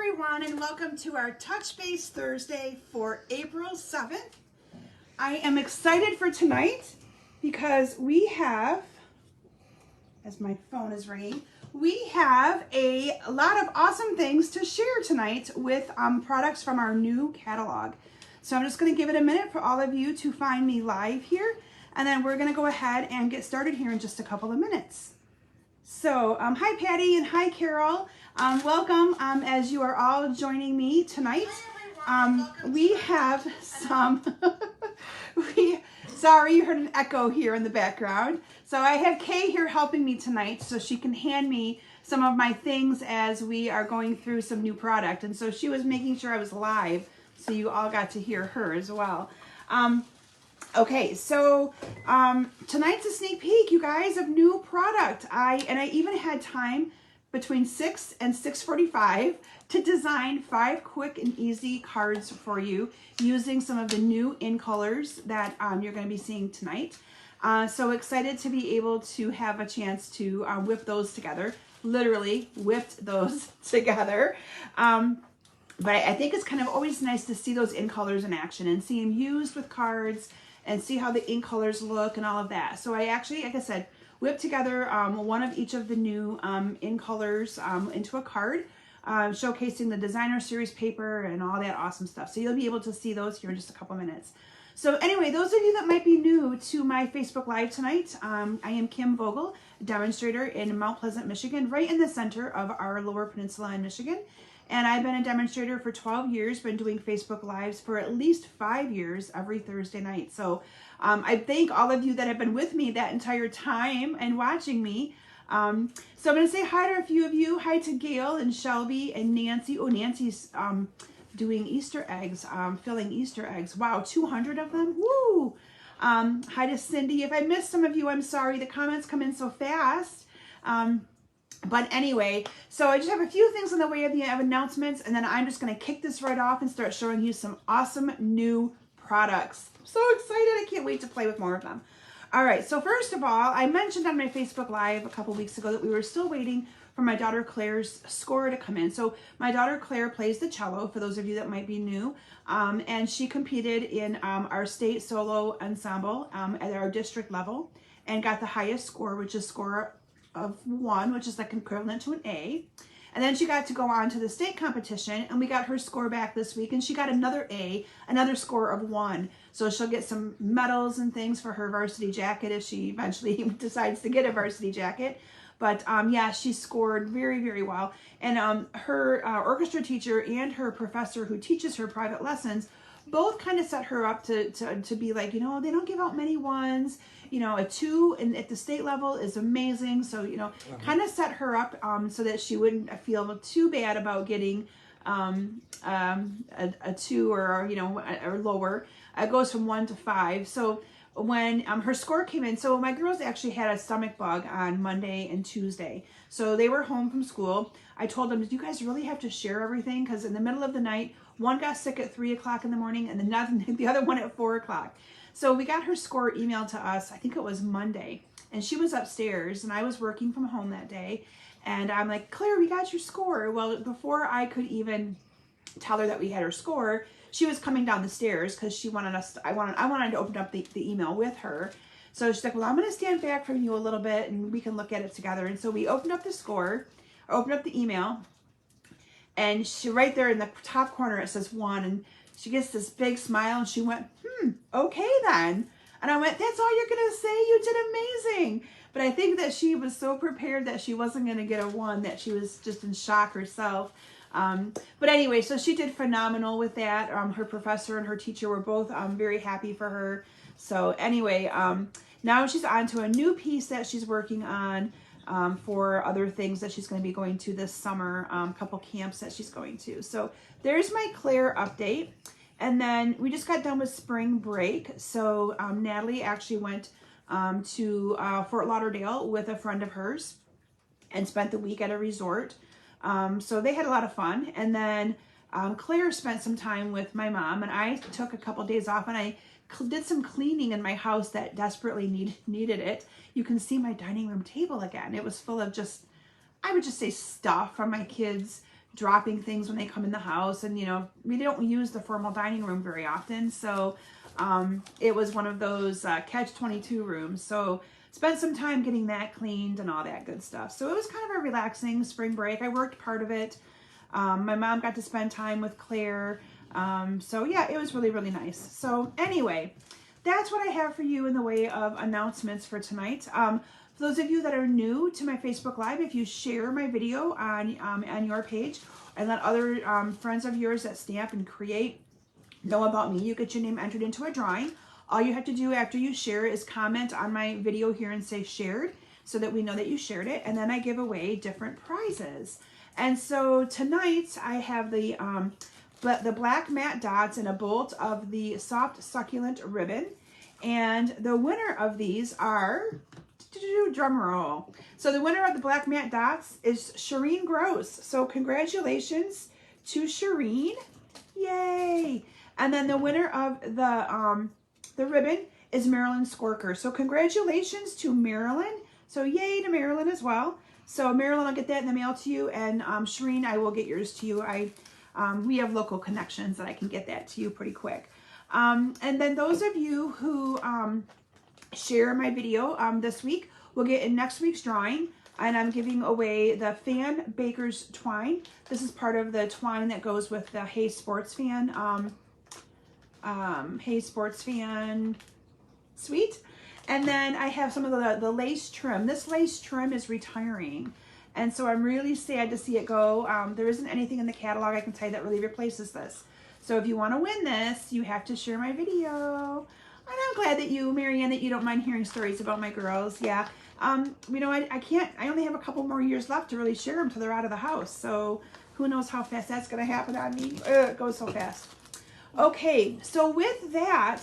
everyone, and welcome to our Touch Base Thursday for April 7th. I am excited for tonight because we have, as my phone is ringing, we have a lot of awesome things to share tonight with products from our new catalog. So I'm just going to give it a minute for all of you to find me live here, and then we're going to go ahead and get started here in just a couple of minutes. So hi Patty and hi Carol. Welcome as you are all joining me tonight. We have some, sorry you heard an echo here in the background. So I have Kay here helping me tonight so she can hand me some of my things as we are going through some new product. And so she was making sure I was live so you all got to hear her as well. Okay, so tonight's a sneak peek, you guys, of new product. I even had time between 6 and 6:45 to design 5 quick and easy cards for you using some of the new in colors that you're going to be seeing tonight. So excited to be able to have a chance to whip those together. Literally whipped those together. But I think it's kind of always nice to see those in colors in action and see them used with cards and see how the ink colors look and all of that. So I actually, like I said, whipped together one of each of the new in colors into a card, showcasing the designer series paper and all that awesome stuff. So you'll be able to see those here in just a couple minutes. So anyway, those of you that might be new to my Facebook Live tonight, I am Kim Vogel, demonstrator in Mount Pleasant, Michigan, right in the center of our Lower Peninsula in Michigan. And I've been a demonstrator for 12 years, been doing Facebook Lives for at least 5 years every Thursday night. So I thank all of you that have been with me that entire time and watching me. So I'm going to say hi to a few of you. Hi to Gail and Shelby and Nancy. Oh, Nancy's doing Easter eggs, filling Easter eggs. Wow, 200 of them. Woo! Hi to Cindy. If I missed some of you, I'm sorry. The comments come in so fast. But anyway, so I just have a few things in the way of the announcements, and then I'm just going to kick this right off and start showing you some awesome new products. I'm so excited. I can't wait to play with more of them. All right, so first of all, I mentioned on my Facebook Live a couple weeks ago that we were still waiting for my daughter Claire's score to come in. So my daughter Claire plays the cello, for those of you that might be new, and she competed in our state solo ensemble at our district level and got the highest score, which is score of 1, which is like equivalent to an A. And then she got to go on to the state competition, and we got her score back this week, and she got another A, another score of 1. So she'll get some medals and things for her varsity jacket if she eventually decides to get a varsity jacket. But yeah, she scored very, very well. And her orchestra teacher and her professor who teaches her private lessons both kind of set her up to be like, you know, they don't give out many 1s. You know, a 2 at the state level is amazing. So, you know, kind of set her up so that she wouldn't feel too bad about getting a 2 or, you know, or lower. It goes from 1 to 5. So when her score came in, so my girls actually had a stomach bug on Monday and Tuesday. So they were home from school. I told them, do you guys really have to share everything? Because in the middle of the night, one got sick at 3 o'clock in the morning and the other one at 4 o'clock. So we got her score emailed to us, I think it was Monday, and she was upstairs and I was working from home that day. And I'm like, Claire, we got your score. Well, before I could even tell her that we had her score, she was coming down the stairs because she wanted us to, I wanted to open up the email with her. So she's like, well, I'm going to stand back from you a little bit and we can look at it together. And so we opened up the score, opened up the email, and she right there in the top corner, it says 1, and she gets this big smile and she went, okay then. And I went, that's all you're going to say? You did amazing. But I think that she was so prepared that she wasn't going to get a 1 that she was just in shock herself. But anyway, so she did phenomenal with that. Her professor and her teacher were both very happy for her. So anyway, now she's on to a new piece that she's working on for other things that she's going to be going to this summer, couple camps that she's going to. So there's my Claire update. And then we just got done with spring break. So Natalie actually went to Fort Lauderdale with a friend of hers and spent the week at a resort. So they had a lot of fun. And then Claire spent some time with my mom, and I took a couple days off and I did some cleaning in my house that desperately needed it. You can see my dining room table again. It was full of just, I would just say stuff from my kids' dropping things when they come in the house. And, you know, we don't use the formal dining room very often. So it was one of those catch-22 rooms. So spent some time getting that cleaned and all that good stuff. So it was kind of a relaxing spring break. I worked part of it. My mom got to spend time with Claire. So yeah, it was really, really nice. So anyway, that's what I have for you in the way of announcements for tonight. For those of you that are new to my Facebook Live, if you share my video on your page and let other friends of yours that stamp and create know about me, you get your name entered into a drawing. All you have to do after you share is comment on my video here and say shared, so that we know that you shared it, and then I give away different prizes. And so tonight I have the black matte dots and a bolt of the soft succulent ribbon, and the winner of these are, drum roll. So the winner of the black matte dots is Shireen Gross. So congratulations to Shireen. Yay! And then the winner of the ribbon is Marilyn Skorker. So congratulations to Marilyn. So yay to Marilyn as well. So Marilyn, I'll get that in the mail to you, and Shireen, I will get yours to you. We have local connections that I can get that to you pretty quick. And then those of you who share my video this week will get in next week's drawing, and I'm giving away the Fan Baker's Twine. This is part of the twine that goes with the Hey Sports Fan suite. And then I have some of the lace trim. This lace trim is retiring, and so I'm really sad to see it go. There isn't anything in the catalog, I can tell you, that really replaces this. So if you want to win this, you have to share my video. And I'm glad that you, Marianne, that you don't mind hearing stories about my girls. Yeah. You know, I only have a couple more years left to really share them till they're out of the house. So who knows how fast that's going to happen on me. It goes so fast. Okay, so with that,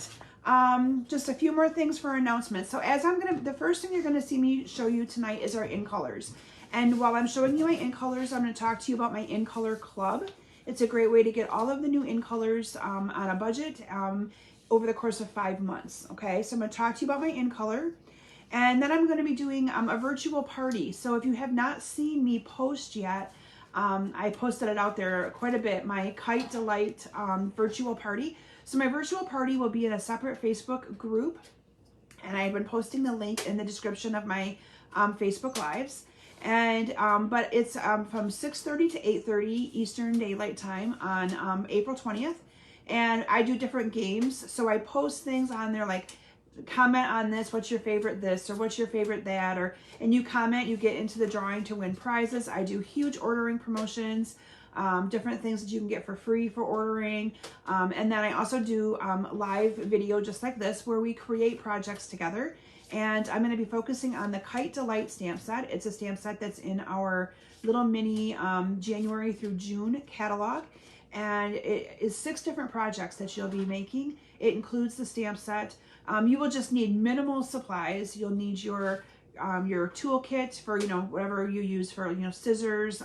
just a few more things for announcements. So the first thing you're going to see me show you tonight is our in colors. And while I'm showing you my in colors, I'm going to talk to you about my in color club. It's a great way to get all of the new in colors on a budget over the course of 5 months. Okay, so I'm going to talk to you about my in color. And then I'm going to be doing a virtual party. So if you have not seen me post yet, I posted it out there quite a bit, my Kite Delight virtual party. So my virtual party will be in a separate Facebook group, and I've been posting the link in the description of my Facebook Lives. And but it's from 6:30 to 8:30 Eastern Daylight Time on April 20th. And I do different games. So I post things on there like, comment on this, what's your favorite this, or what's your favorite that, and you comment, you get into the drawing to win prizes. I do huge ordering promotions, different things that you can get for free for ordering. And then I also do live video just like this, where we create projects together. And I'm going to be focusing on the Kite Delight stamp set. It's a stamp set that's in our little mini January through June catalog. And it is 6 different projects that you'll be making. It includes the stamp set. You will just need minimal supplies. You'll need your toolkit for, you know, whatever you use for, you know, scissors,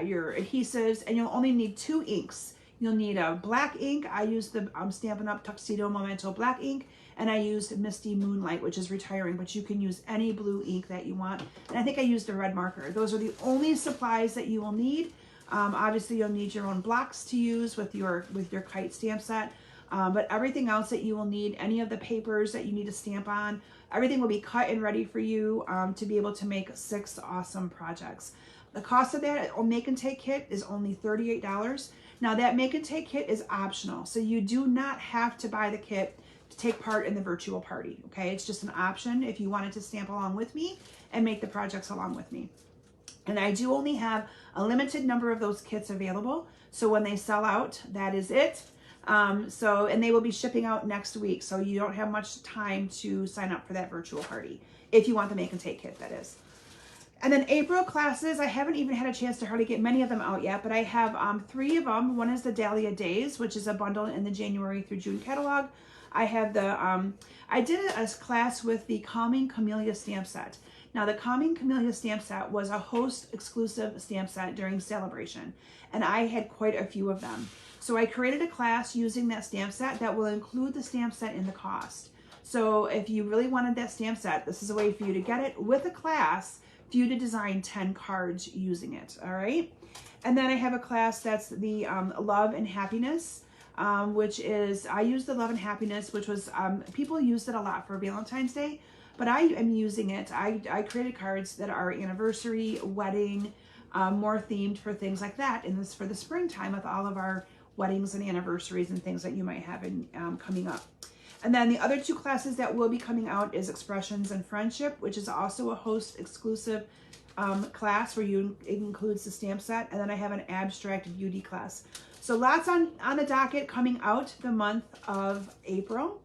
your adhesives, and you'll only need 2 inks. You'll need a black ink. I use the Stampin' Up! Tuxedo Memento black ink, and I used Misty Moonlight, which is retiring, but you can use any blue ink that you want. And I think I used a red marker. Those are the only supplies that you will need. Obviously, you'll need your own blocks to use with your Kite stamp set. But everything else that you will need, any of the papers that you need to stamp on, everything will be cut and ready for you to be able to make 6 awesome projects. The cost of that make and take kit is only $38. Now that make and take kit is optional, so you do not have to buy the kit to take part in the virtual party. Okay, it's just an option if you wanted to stamp along with me and make the projects along with me. And I do only have a limited number of those kits available, so when they sell out, that is it. And they will be shipping out next week, so you don't have much time to sign up for that virtual party if you want the make and take kit, that is. And then April classes, I haven't even had a chance to hardly get many of them out yet, but I have 3 of them. One is the Dahlia Days, which is a bundle in the January through June catalog. I have the I did a class with the Calming Camellia stamp set. Now the Calming Camellia stamp set was a host exclusive stamp set during Celebration, and I had quite a few of them. So I created a class using that stamp set that will include the stamp set in the cost. So if you really wanted that stamp set, this is a way for you to get it with a class for you to design 10 cards using it, all right? And then I have a class that's the Love and Happiness, which is, I use the Love and Happiness, which was, people used it a lot for Valentine's Day, but I am using it. I created cards that are anniversary, wedding, more themed for things like that. And this for the springtime with all of our weddings and anniversaries and things that you might have in coming up. And then the other two classes that will be coming out is Expressions and Friendship, which is also a host exclusive class where it includes the stamp set. And then I have an Abstract Beauty class. So lots on the docket coming out the month of April.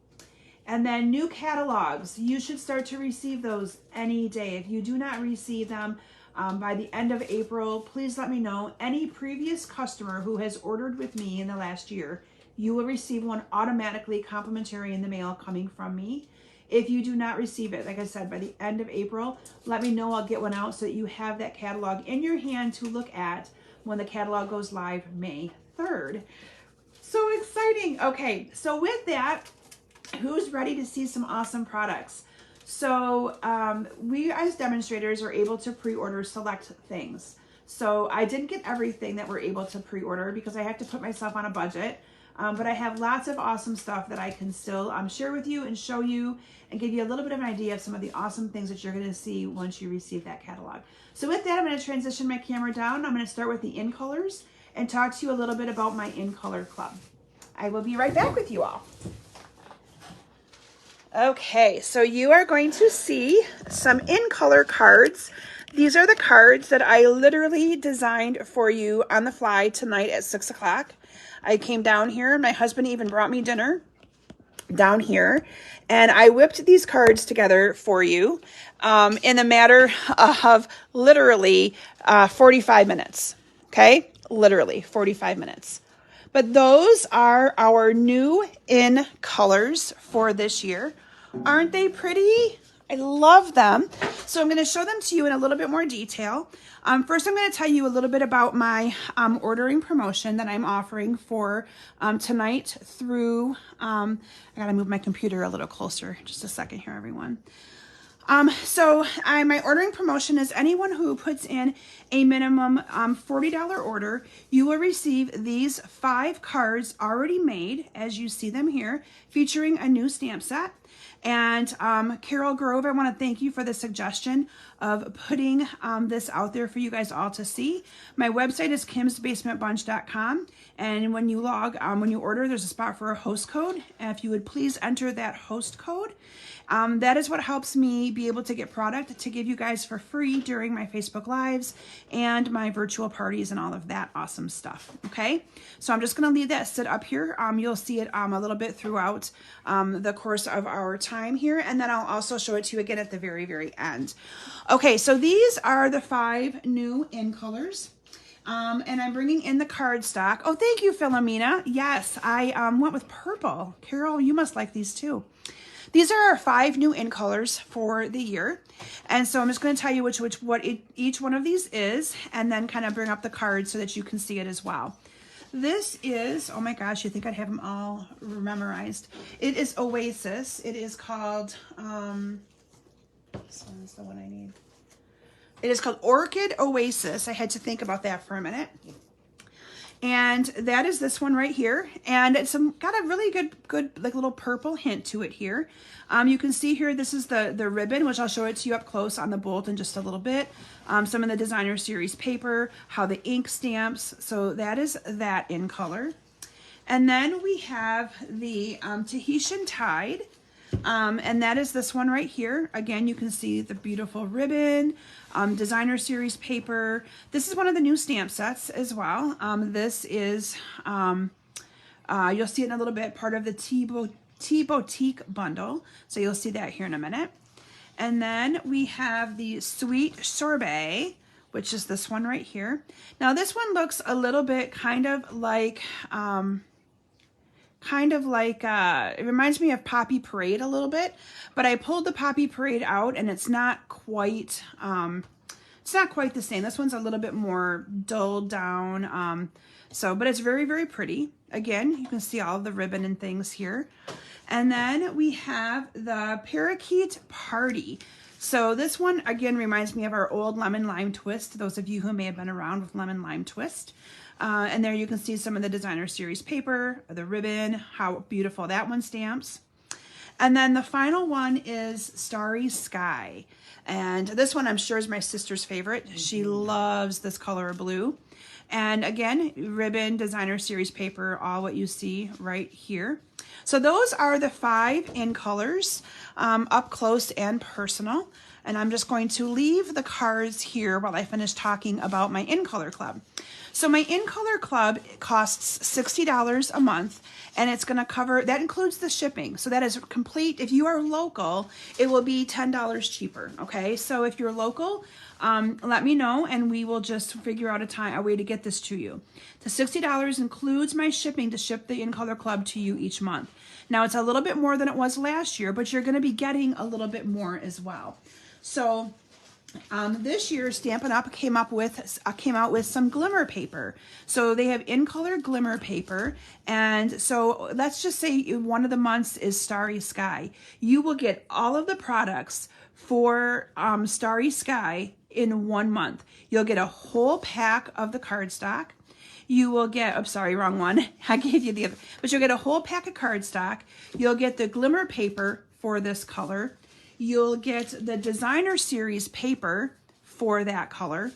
And then new catalogs. You should start to receive those any day. If you do not receive them by the end of April, please let me know. Any previous customer who has ordered with me in the last year, you will receive one automatically complimentary in the mail coming from me. If you do not receive it, like I said, by the end of April, let me know. I'll get one out so that you have that catalog in your hand to look at when the catalog goes live May 3rd. So exciting. Okay, so with that, who's ready to see some awesome products? So we as demonstrators are able to pre-order select things. So I didn't get everything that we're able to pre-order because I have to put myself on a budget. But I have lots of awesome stuff that I can still share with you and show you and give you a little bit of an idea of some of the awesome things that you're going to see once you receive that catalog. So with that, I'm going to transition my camera down. I'm going to start with the in colors and talk to you a little bit about my in color club. I will be right back with you all. Okay, so you are going to see some in color cards. These are the cards that I literally designed for you on the fly tonight at 6 o'clock. I came down here, my husband even brought me dinner down here, and I whipped these cards together for you in a matter of literally 45 minutes, okay? Literally 45 minutes. But those are our new in colors for this year. Aren't they pretty? I love them. So I'm going to show them to you in a little bit more detail. First, I'm going to tell you a little bit about my ordering promotion that I'm offering for tonight through, I got to move my computer a little closer. Just a second here, everyone. My ordering promotion is anyone who puts in a minimum $40 order, you will receive these 5 cards already made, as you see them here, featuring a new stamp set. And Carol Grove, I want to thank you for the suggestion of putting this out there for you guys all to see. My website is kimsbasementbunch.com, and when you when you order, there's a spot for a host code. And if you would please enter that host code, that is what helps me be able to get product to give you guys for free during my Facebook Lives and my virtual parties and all of that awesome stuff. Okay, so I'm just going to leave that sit up here. You'll see it a little bit throughout the course of our time here, and then I'll also show it to you again at the very, very end. Okay, so these are the 5 new in colors. And I'm bringing in the card stock. Oh, thank you, Philomena. Yes, I went with purple. Carol, you must like these too. These are our 5 new in colors for the year. And so I'm just going to tell you what each one of these is, and then kind of bring up the cards so that you can see it as well. This is, oh my gosh, you think I'd have them all memorized. It is Oasis. It is called, this one's the one I need. It is called Orchid Oasis. I had to think about that for a minute. And that is this one right here. And it's got a really good like little purple hint to it here. You can see here, this is the ribbon, which I'll show it to you up close on the bolt in just a little bit. Some of the designer series paper, how the ink stamps. So that is that in color. And then we have the Tahitian Tide. And that is this one right here. Again, you can see the beautiful ribbon, designer series paper. This is one of the new stamp sets as well. This is, you'll see it in a little bit, part of the Tea Boutique bundle. So you'll see that here in a minute. And then we have the Sweet Sorbet, which is this one right here. Now this one looks a little bit kind of like, it reminds me of Poppy Parade a little bit, but I pulled the Poppy Parade out and it's not quite the same. This one's a little bit more dulled down. But it's very, very pretty. Again, you can see all of the ribbon and things here. And then we have the Parakeet Party. So this one, again, reminds me of our old lemon lime twist, those of you who may have been around with lemon lime twist. And there you can see some of the designer series paper, the ribbon, how beautiful that one stamps. And then the final one is Starry Skye. And this one I'm sure is my sister's favorite. She loves this color of blue. And again, ribbon, designer series paper, all what you see right here. So those are the 5 in colors, up close and personal. And I'm just going to leave the cards here while I finish talking about my in color club. So my in color club costs $60 a month, and it's going to cover, that includes the shipping. So that is complete. If you are local, it will be $10 cheaper. Okay. So if you're local, let me know and we will just figure out a way to get this to you. The $60 includes my shipping to ship the in color club to you each month. Now it's a little bit more than it was last year, but you're going to be getting a little bit more as well. So this year Stampin' Up! came out with some glimmer paper. So they have in color glimmer paper. And so let's just say one of the months is Starry Skye. You will get all of the products for Starry Skye in 1 month. You'll get a whole pack of the cardstock. You will get, I'm sorry, wrong one. I gave you the other, but you'll get a whole pack of cardstock. You'll get the glimmer paper for this color. You'll get the designer series paper for that color.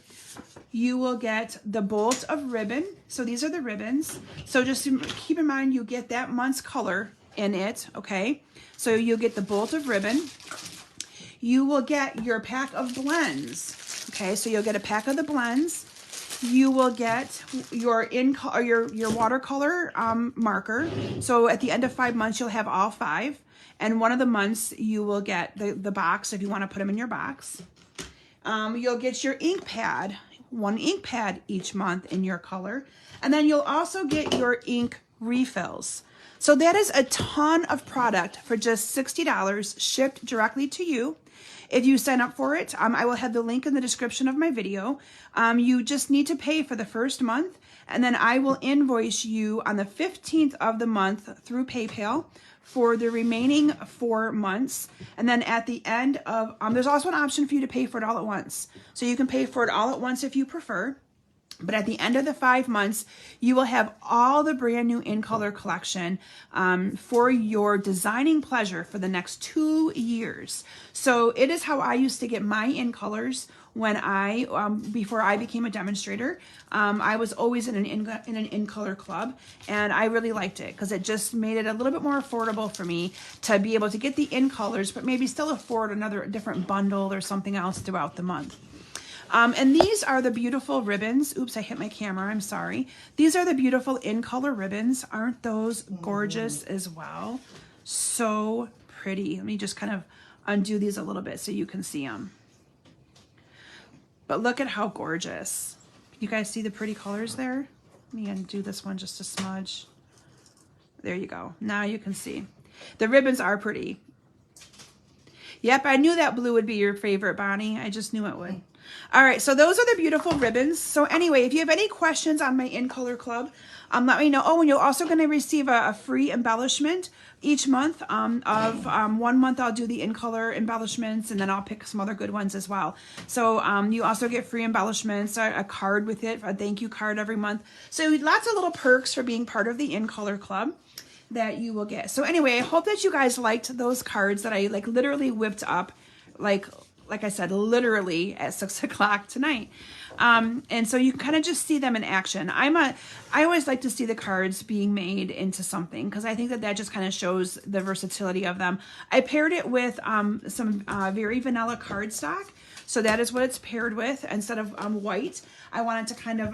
You will get the bolt of ribbon. So these are the ribbons. So just keep in mind, you get that month's color in it, okay? So you'll get the bolt of ribbon. You will get your pack of blends, okay? So you'll get a pack of the blends. You will get your watercolor marker. So at the end of 5 months, you'll have all 5. And one of the months you will get the box if you want to put them in your box. You'll get your ink pad, 1 ink pad each month in your color. And then you'll also get your ink refills. So that is a ton of product for just $60 shipped directly to you. If you sign up for it, I will have the link in the description of my video. You just need to pay for the first month, and then I will invoice you on the 15th of the month through PayPal for the remaining 4 months. And then at the end of, there's also an option for you to pay for it all at once. So you can pay for it all at once if you prefer. But at the end of the 5 months, you will have all the brand new in color collection for your designing pleasure for the next 2 years. So it is how I used to get my in colors when before I became a demonstrator. I was always in an in color club, and I really liked it because it just made it a little bit more affordable for me to be able to get the in colors, but maybe still afford another different bundle or something else throughout the month. And these are the beautiful ribbons. Oops, I hit my camera. I'm sorry. These are the beautiful in color ribbons. Aren't those gorgeous as well? So pretty. Let me just kind of undo these a little bit so you can see them. But look at how gorgeous. You guys see the pretty colors there? Let me undo this one just a smudge. There you go. Now you can see. The ribbons are pretty. Yep, I knew that blue would be your favorite, Bonnie. I just knew it would. All right, so those are the beautiful ribbons. So anyway, if you have any questions on my in color club, let me know. Oh, and you're also going to receive a free embellishment each month. 1 month I'll do the in color embellishments, and then I'll pick some other good ones as well. So you also get free embellishments, a card with it, a thank you card every month. So lots of little perks for being part of the in color club that you will get. So anyway, I hope that you guys liked those cards that I literally whipped up like I said, literally at 6 o'clock tonight. And so you can kind of just see them in action. I always like to see the cards being made into something because I think that just kind of shows the versatility of them. I paired it with some very vanilla cardstock. So that is what it's paired with instead of white. I wanted to kind of,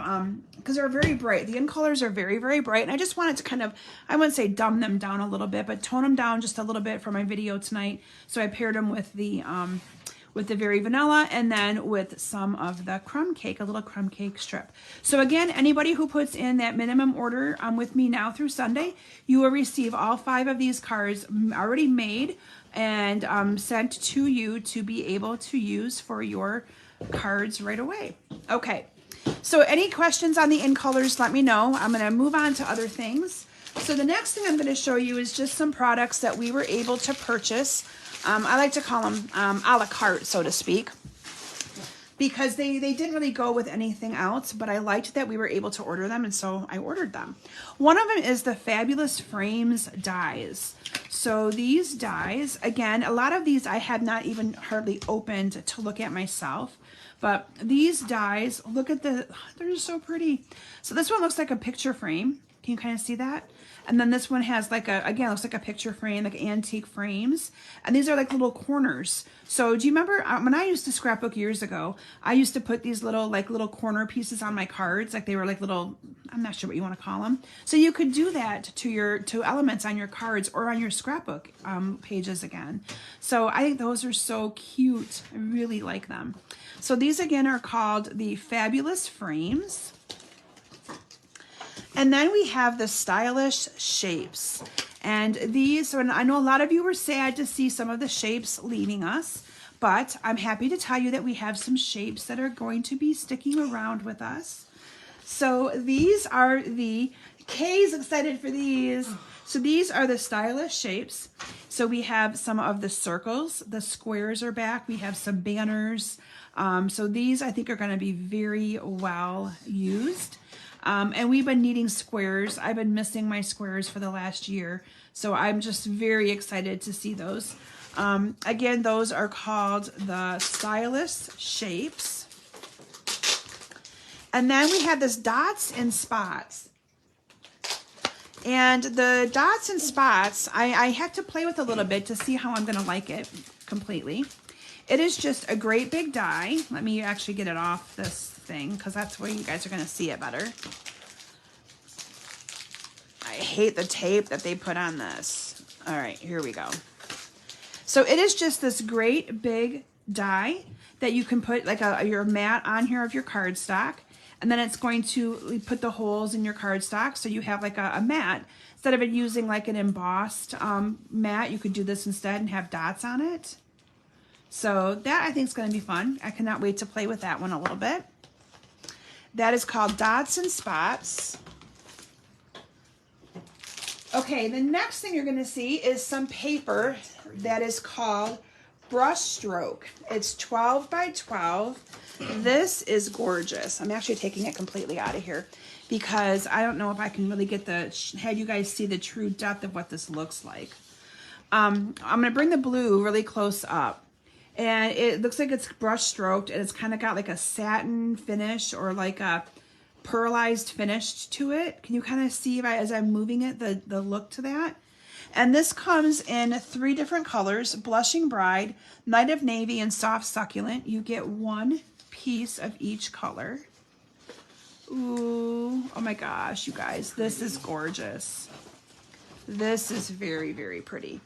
because they're very bright. The in colors are very, very bright. And I just wanted to kind of, I wouldn't say dumb them down a little bit, but tone them down just a little bit for my video tonight. So I paired them with the very vanilla and then with some of the crumb cake, a little crumb cake strip. So again, anybody who puts in that minimum order with me now through Sunday, you will receive all 5 of these cards already made and sent to you to be able to use for your cards right away. Okay, so any questions on the in colors, let me know. I'm going to move on to other things. So the next thing I'm going to show you is just some products that we were able to purchase. I like to call them a la carte, so to speak, because they didn't really go with anything else, but I liked that we were able to order them, and so I ordered them. One of them is the Fabulous Frames dies. So these dies, again, a lot of these I had not even hardly opened to look at myself, but these dies, look at they're just so pretty. So this one looks like a picture frame. Can you kind of see that? And then this one has like again, looks like a picture frame, like antique frames. And these are like little corners. So do you remember when I used to scrapbook years ago, I used to put these little corner pieces on my cards, like they were like little, I'm not sure what you want to call them. So you could do that to elements on your cards or on your scrapbook pages again. So I think those are so cute. I really like them. So these again are called the Fabulous Frames. And then we have the Stylish Shapes. And these, and I know a lot of you were sad to see some of the shapes leaving us, but I'm happy to tell you that we have some shapes that are going to be sticking around with us. So these are the, Kay's excited for these. So these are the Stylish Shapes. So we have some of the circles, the squares are back. We have some banners. So these I think are going to be very well used. And we've been needing squares. I've been missing my squares for the last year. So I'm just very excited to see those. Again, those are called the Stylish Shapes. And then we have this Dots and Spots. And the Dots and Spots, I had to play with a little bit to see how I'm going to like it completely. It is just a great big die. Let me actually get it off this thing because that's where you guys are going to see it better. I hate the tape that they put on this. All right, here we go. So it is just this great big die that you can put like your mat on here of your cardstock, and then it's going to put the holes in your cardstock so you have like a mat. Instead of it using like an embossed mat, you could do this instead and have dots on it. So that I think is going to be fun. I cannot wait to play with that one a little bit. That is called Dots and Spots. Okay, the next thing you're going to see is some paper that is called Brushstroke. It's 12 by 12. This is gorgeous. I'm actually taking it completely out of here because I don't know if I can really get have you guys see the true depth of what this looks like. I'm going to bring the blue really close up. And it looks like it's brush stroked, and it's kind of got like a satin finish or like a pearlized finish to it. Can you kind of see as I'm moving it, the look to that? And this comes in 3 different colors: Blushing Bride, Night of Navy, and Soft Succulent. You get 1 piece of each color. Ooh, oh my gosh, you guys, this is gorgeous. This is very, very pretty.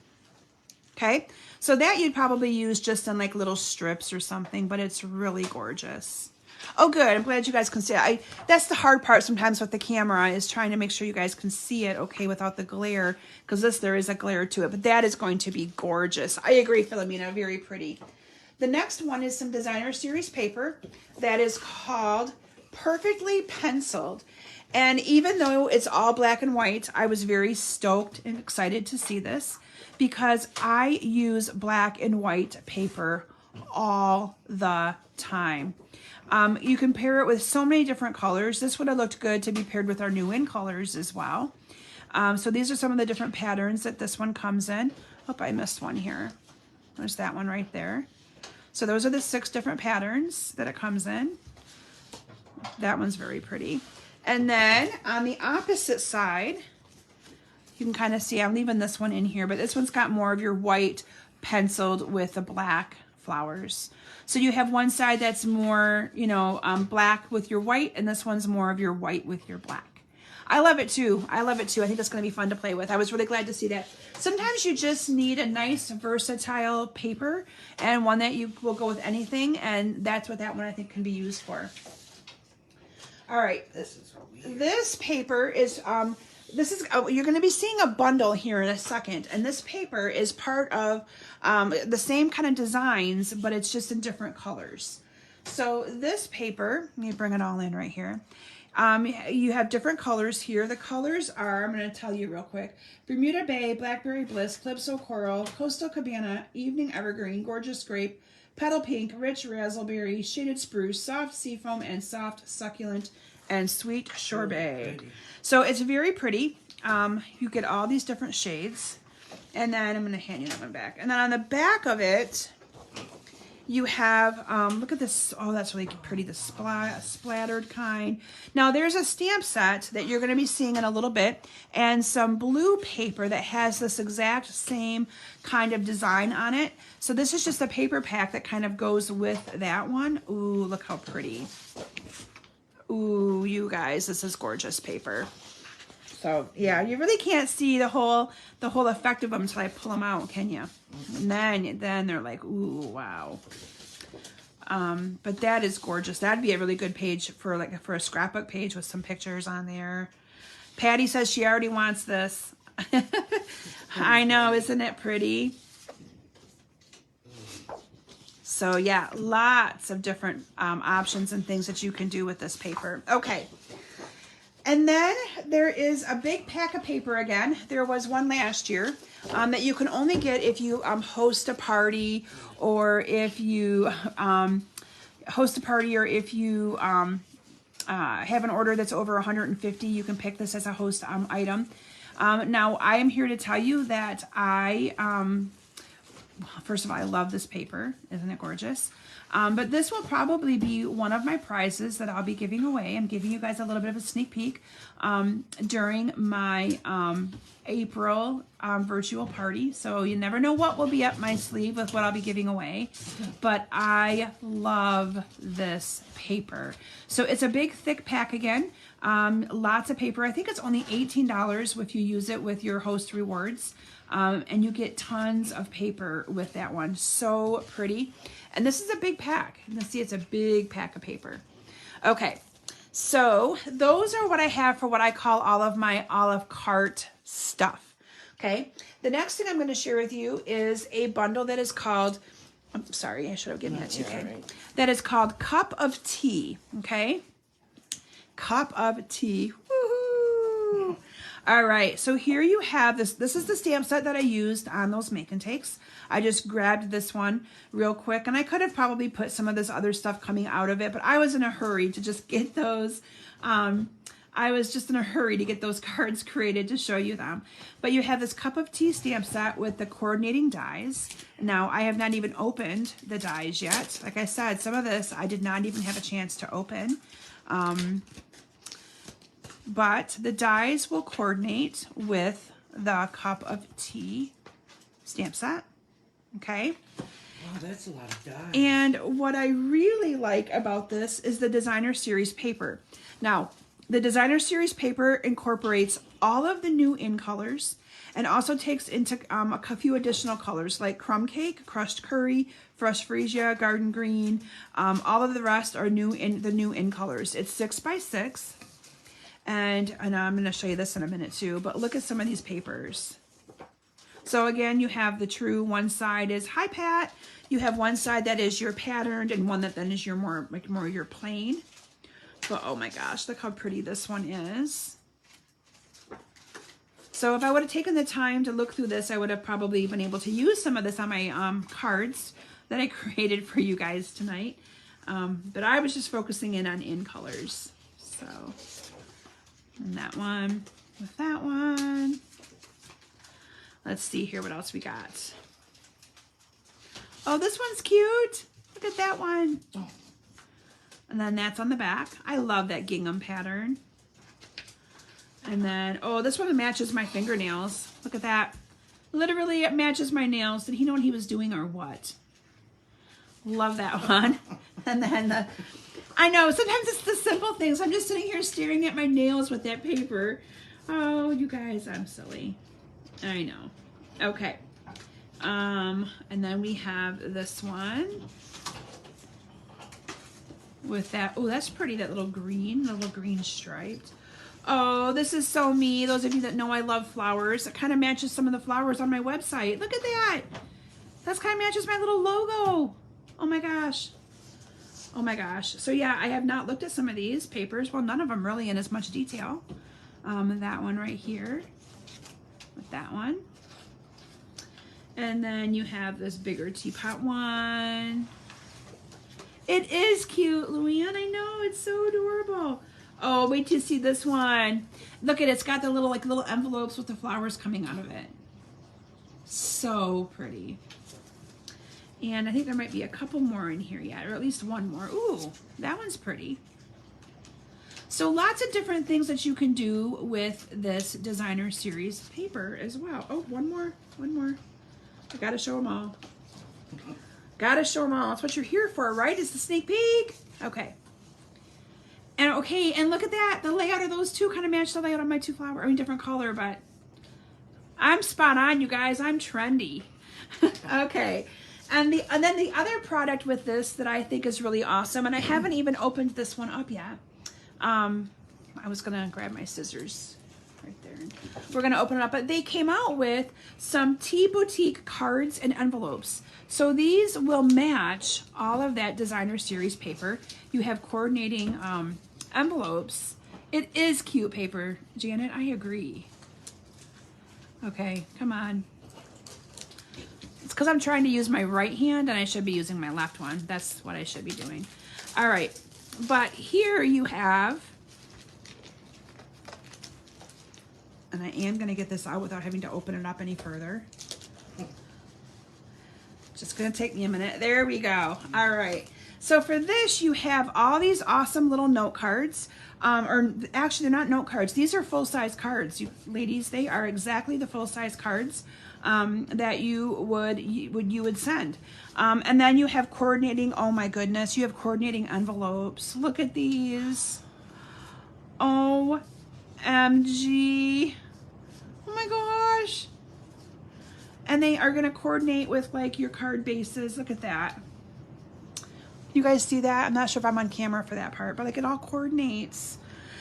Okay, so that you'd probably use just in like little strips or something, but it's really gorgeous. Oh, good. I'm glad you guys can see it. That's the hard part sometimes with the camera, is trying to make sure you guys can see it okay without the glare, because there is a glare to it, but that is going to be gorgeous. I agree, Philomena, very pretty. The next one is some designer series paper that is called Perfectly Penciled. And even though it's all black and white, I was very stoked and excited to see this, because I use black and white paper all the time. You can pair it with so many different colors. This would have looked good to be paired with our new in colors as well. So these are some of the different patterns that this one comes in. Oh, I missed one here. There's that one right there. So those are the 6 different patterns that it comes in. That one's very pretty. And then on the opposite side, you can kind of see, I'm leaving this one in here, but this one's got more of your white penciled with the black flowers. So you have one side that's more, black with your white, and this one's more of your white with your black. I love it too. I love it too. I think that's going to be fun to play with. I was really glad to see that. Sometimes you just need a nice versatile paper and one that you will go with anything, and that's what that one I think can be used for. All right. This paper is you're going to be seeing a bundle here in a second, and this paper is part of the same kind of designs, but it's just in different colors. So this paper, let me bring it all in right here. You have different colors here. The colors are, I'm going to tell you real quick: Bermuda Bay, Blackberry Bliss, Calypso Coral, Coastal Cabana, Evening Evergreen, Gorgeous Grape, Petal Pink, Rich Raspberry, Shaded Spruce, Soft Seafoam, and Soft Succulent, and Sweet Sorbet. So it's very pretty. You get all these different shades. And then I'm going to hand you that one back. And then on the back of it, you have, look at this. Oh, that's really pretty. The splattered kind. Now, there's a stamp set that you're going to be seeing in a little bit, and some blue paper that has this exact same kind of design on it. So this is just a paper pack that kind of goes with that one. Ooh, look how pretty. Ooh, you guys, this is gorgeous paper. So yeah, you really can't see the whole effect of them until I pull them out, can you? And then they're like, ooh, wow. But that is gorgeous. That'd be a really good page for a scrapbook page with some pictures on there. Patty says she already wants this. I know, isn't it pretty? So yeah, lots of different options and things that you can do with this paper. Okay. And then there is a big pack of paper again. There was one last year that you can only get if you host a party, or if you have an order that's over 150. You can pick this as a host item. Now, I am here to tell you that first of all, I love this paper. Isn't it gorgeous? But this will probably be one of my prizes that I'll be giving away. I'm giving you guys a little bit of a sneak peek during my April virtual party. So you never know what will be up my sleeve with what I'll be giving away. But I love this paper. So it's a big, thick pack again. Lots of paper. I think it's only $18 if you use it with your host rewards. And you get tons of paper with that one. So pretty. And this is a big pack. You can see it's a big pack of paper. Okay, so those are what I have for what I call all of my Olive Cart stuff. Okay, the next thing I'm going to share with you is a bundle that is called, I'm sorry, I should have given that to you. Okay, right. That is called Cup of Tea. Okay, Cup of Tea. Woohoo! All right, so here you have this. This is the stamp set that I used on those make and takes. I just grabbed this one real quick, and I could have probably put some of this other stuff coming out of it, but I was in a hurry to just get those. I was just in a hurry to get those cards created to show you them. But you have this Cup of Tea stamp set with the coordinating dies. Now, I have not even opened the dies yet. Like I said, some of this I did not even have a chance to open. But the dies will coordinate with the Cup of Tea stamp set. Okay. Wow, that's a lot of dies. And what I really like about this is the Designer Series paper. Now, the Designer Series paper incorporates all of the new in colors and also takes into a few additional colors like Crumb Cake, Crushed Curry, Fresh Freesia, Garden Green. All of the rest are new in colors. It's 6x6. And I'm going to show you this in a minute too, but look at some of these papers. So again, you have the true, one side is Hi Pat. You have one side that is your patterned and one that then is your more your plain. But oh my gosh, look how pretty this one is. So if I would have taken the time to look through this, I would have probably been able to use some of this on my cards that I created for you guys tonight. But I was just focusing in colors. So, and that one with that one. Let's see here what else we got. Oh, this one's cute. Look at that one. Oh. And then that's on the back. I love that gingham pattern. And then, oh, this one matches my fingernails. Look at that. Literally, it matches my nails. Did he know what he was doing or what? Love that one. And then I know, sometimes it's the simple things. I'm just sitting here staring at my nails with that paper. Oh, you guys, I'm silly. I know. Okay. And then we have this one with that. Oh, that's pretty. That little green striped. Oh, this is so me. Those of you that know I love flowers. It kind of matches some of the flowers on my website. Look at that. That kind of matches my little logo. Oh my gosh. Oh my gosh. So yeah, I have not looked at some of these papers. Well, none of them really in as much detail. That one right here with that one. And then you have this bigger teapot one. It is cute, Luann. I know, it's so adorable. Oh, wait till you see this one. Look at it, it's got the little little envelopes with the flowers coming out of it. So pretty. And I think there might be a couple more in here yet, or at least one more. Ooh, that one's pretty. So lots of different things that you can do with this designer series paper as well. Oh, one more. I gotta show them all. Gotta show them all. That's what you're here for, right? Is the sneak peek. Okay. And look at that. The layout of those two kind of match the layout of my two flowers. I mean, different color, but I'm spot on, you guys. I'm trendy. Okay. And then the other product with this that I think is really awesome, and I haven't even opened this one up yet. I was gonna grab my scissors right there. We're gonna open it up, but they came out with some Tea Boutique cards and envelopes. So these will match all of that designer series paper. You have coordinating envelopes. It is cute paper, Janet. I agree. Okay, come on. It's because I'm trying to use my right hand and I should be using my left one. That's what I should be doing. All right, but here you have, and I am gonna get this out without having to open it up any further. Just gonna take me a minute. There we go. All right. So for this, you have all these awesome little note cards. Or actually, they're not note cards. These are full-size cards, ladies. They are exactly the full-size cards that you would send. And then you have coordinating. Oh my goodness, you have coordinating envelopes. Look at these. OMG. Oh my gosh. And they are going to coordinate with like your card bases. Look at that. You guys see that? I'm not sure if I'm on camera for that part, but like it all coordinates.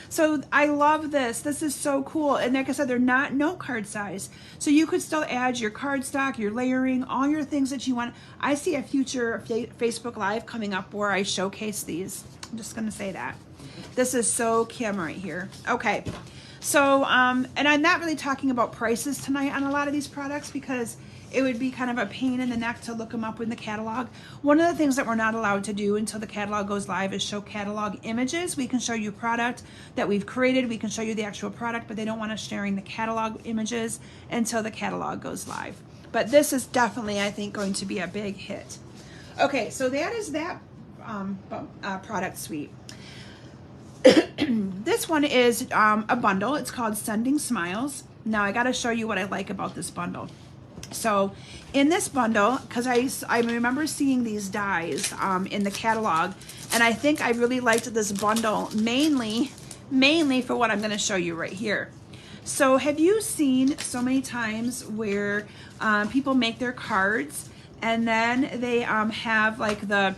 So I love this. This is so cool. And like I said, they're not note card size. So you could still add your cardstock, your layering, all your things that you want. I see a future Facebook Live coming up where I showcase these. I'm just going to say that. This is so Kim right here. Okay. So, and I'm not really talking about prices tonight on a lot of these products because it would be kind of a pain in the neck to look them up in the catalog. One of the things that we're not allowed to do until the catalog goes live is show catalog images. We can show you product that we've created. We can show you the actual product, but they don't want us sharing the catalog images until the catalog goes live. But this is definitely, I think, going to be a big hit. Okay, so that is that product suite. This one is a bundle. It's called Sending Smiles. Now I got to show you what I like about this bundle. So in this bundle, because I remember seeing these dies in the catalog, and I think I really liked this bundle mainly for what I'm going to show you right here. So have you seen so many times where people make their cards and then they have like the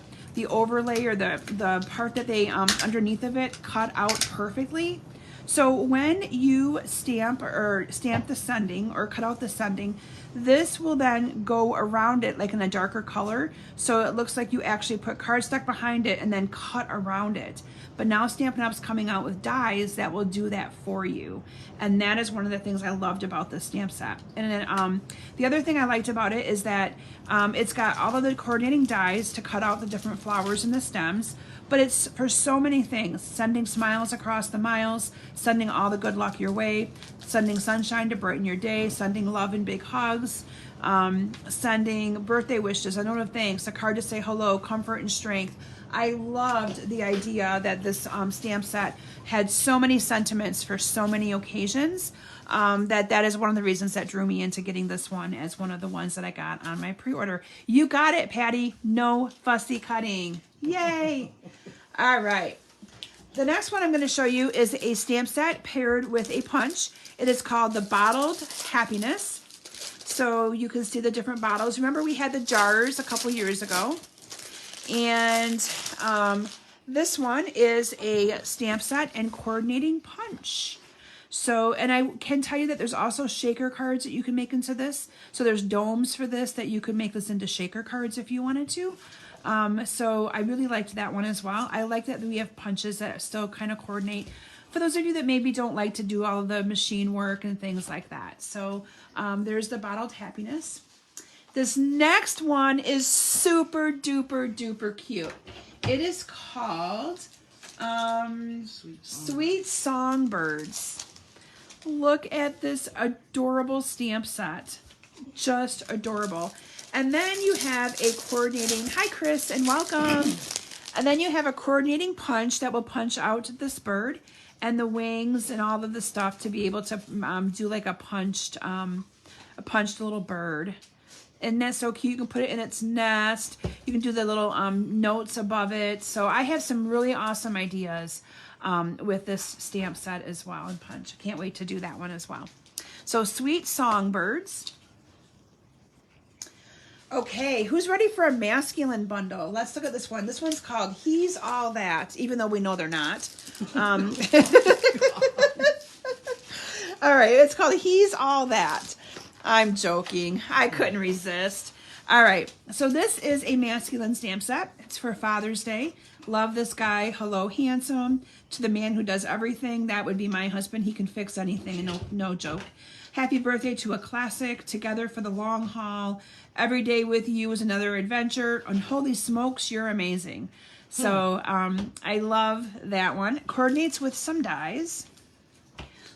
overlay or the part that they underneath of it cut out perfectly? So when you stamp the sending or cut out the sending, this will then go around it like in a darker color. So it looks like you actually put cardstock behind it and then cut around it. But now Stampin' Up's coming out with dies that will do that for you. And that is one of the things I loved about this stamp set. And then the other thing I liked about it is that it's got all of the coordinating dies to cut out the different flowers and the stems. But it's for so many things. Sending smiles across the miles, sending all the good luck your way, sending sunshine to brighten your day, sending love and big hugs, sending birthday wishes, a note of thanks, a card to say hello, comfort and strength. I loved the idea that this stamp set had so many sentiments for so many occasions. That is one of the reasons that drew me into getting this one as one of the ones that I got on my pre-order. You got it, Patty. No fussy cutting. Yay. All right. The next one I'm going to show you is a stamp set paired with a punch. It is called the Bottled Happiness. So you can see the different bottles. Remember we had the jars a couple years ago. And this one is a stamp set and coordinating punch. So, and I can tell you that there's also shaker cards that you can make into this. So there's domes for this that you could make this into shaker cards if you wanted to. So I really liked that one as well. I like that we have punches that still kind of coordinate for those of you that maybe don't like to do all of the machine work and things like that. So there's the Bottled Happiness. This next one is super duper duper cute. It is called Sweet Songbirds. Look at this adorable stamp set. Just adorable. And then you have a coordinating, hi Chris and welcome. And then you have a coordinating punch that will punch out this bird and the wings and all of the stuff to be able to do like a punched little bird. And that's so cute. You can put it in its nest. You can do the little notes above it. So I have some really awesome ideas with this stamp set as well and punch. I can't wait to do that one as well. So Sweet Songbirds. Okay, who's ready for a masculine bundle? Let's look at this one. This one's called He's All That, even though we know they're not. All right, it's called He's All That. I'm joking. I couldn't resist. All right, so this is a masculine stamp set. It's for Father's Day. Love this guy. Hello, handsome. To the man who does everything. That would be my husband. He can fix anything, and no joke. Happy birthday to a classic. Together for the long haul. Every day with you is another adventure. And holy smokes, you're amazing. So I love that one. Coordinates with some dies.